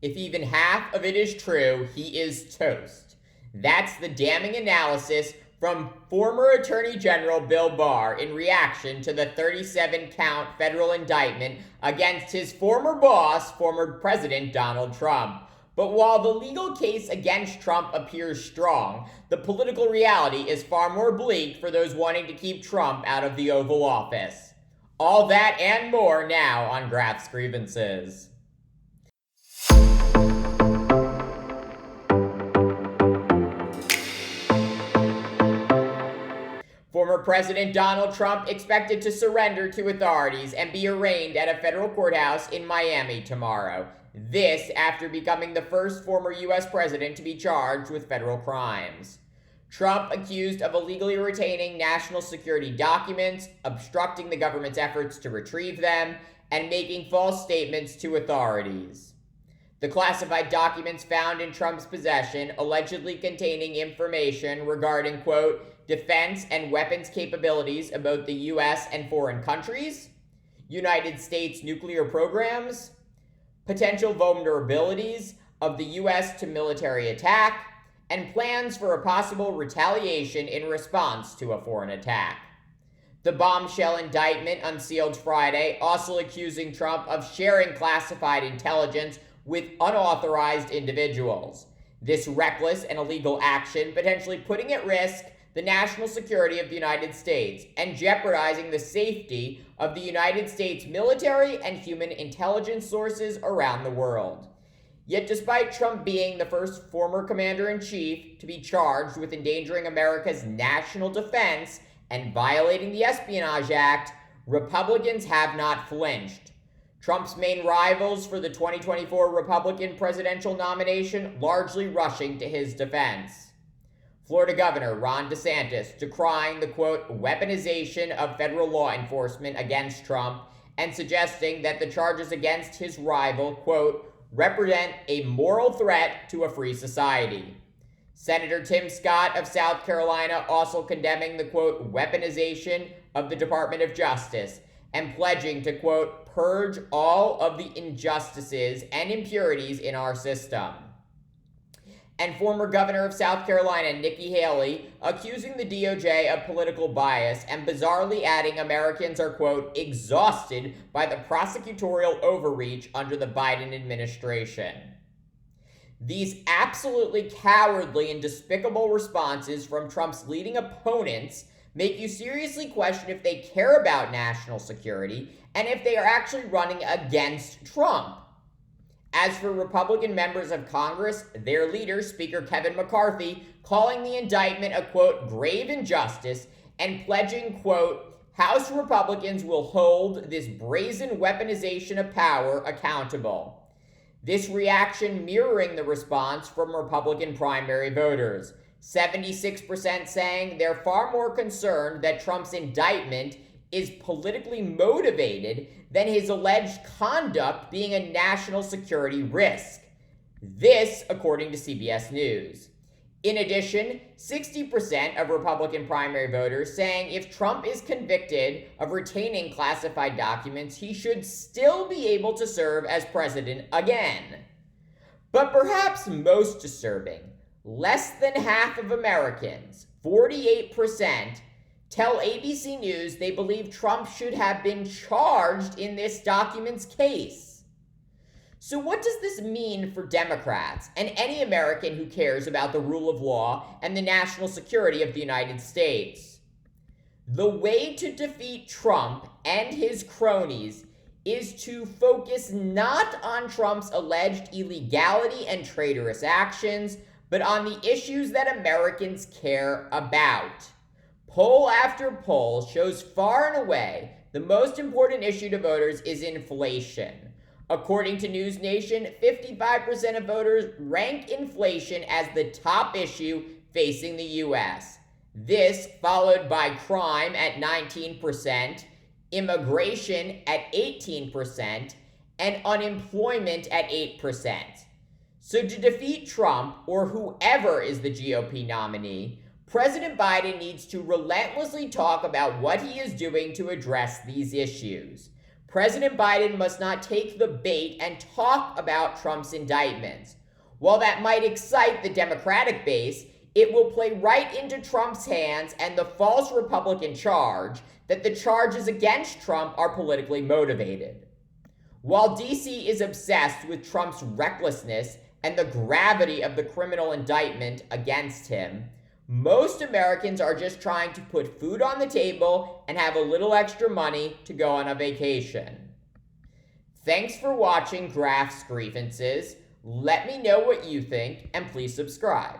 If even half of it is true, he is toast. That's the damning analysis from former Attorney General Bill Barr in reaction to the 37-count federal indictment against his former boss, former President Donald Trump. But while the legal case against Trump appears strong, the political reality is far more bleak for those wanting to keep Trump out of the Oval Office. All that and more now on Graf's Grievances. Former President Donald Trump expected to surrender to authorities and be arraigned at a federal courthouse in Miami tomorrow. This after becoming the first former U.S. president to be charged with federal crimes. Trump accused of illegally retaining national security documents, obstructing the government's efforts to retrieve them, and making false statements to authorities. The classified documents found in Trump's possession, allegedly containing information regarding, quote, defense and weapons capabilities of both the U.S. and foreign countries, United States nuclear programs, potential vulnerabilities of the U.S. to military attack, and plans for a possible retaliation in response to a foreign attack. The bombshell indictment unsealed Friday, also accusing Trump of sharing classified intelligence with unauthorized individuals. This reckless and illegal action potentially putting at risk the national security of the United States and jeopardizing the safety of the United States military and human intelligence sources around the world. Yet despite Trump being the first former commander-in-chief to be charged with endangering America's national defense and violating the Espionage Act, Republicans have not flinched. Trump's main rivals for the 2024 Republican presidential nomination largely rushing to his defense. Florida Governor Ron DeSantis decrying the, quote, weaponization of federal law enforcement against Trump and suggesting that the charges against his rival, quote, represent a moral threat to a free society. Senator Tim Scott of South Carolina also condemning the, quote, weaponization of the Department of Justice and pledging to, quote, purge all of the injustices and impurities in our system. And former governor of South Carolina, Nikki Haley, accusing the DOJ of political bias and bizarrely adding Americans are, quote, exhausted by the prosecutorial overreach under the Biden administration. These absolutely cowardly and despicable responses from Trump's leading opponents make you seriously question if they care about national security and if they are actually running against Trump. As for Republican members of Congress, their leader, Speaker Kevin McCarthy, calling the indictment a, quote, grave injustice and pledging, quote, House Republicans will hold this brazen weaponization of power accountable. This reaction mirroring the response from Republican primary voters, 76% saying they're far more concerned that Trump's indictment is politically motivated than his alleged conduct being a national security risk. This, according to CBS News. In addition, 60% of Republican primary voters saying if Trump is convicted of retaining classified documents, he should still be able to serve as president again. But perhaps most disturbing, less than half of Americans, 48%, tell ABC News they believe Trump should have been charged in this document's case. So what does this mean for Democrats and any American who cares about the rule of law and the national security of the United States? The way to defeat Trump and his cronies is to focus not on Trump's alleged illegality and traitorous actions, but on the issues that Americans care about. Poll after poll shows far and away the most important issue to voters is inflation. According to News Nation, 55% of voters rank inflation as the top issue facing the U.S. This followed by crime at 19%, immigration at 18%, and unemployment at 8%. So to defeat Trump, or whoever is the GOP nominee, President Biden needs to relentlessly talk about what he is doing to address these issues. President Biden must not take the bait and talk about Trump's indictments. While that might excite the Democratic base, it will play right into Trump's hands and the false Republican charge that the charges against Trump are politically motivated. While DC is obsessed with Trump's recklessness and the gravity of the criminal indictment against him, most Americans are just trying to put food on the table and have a little extra money to go on a vacation. Thanks for watching Graph's Grievances. Let me know what you think, and please subscribe.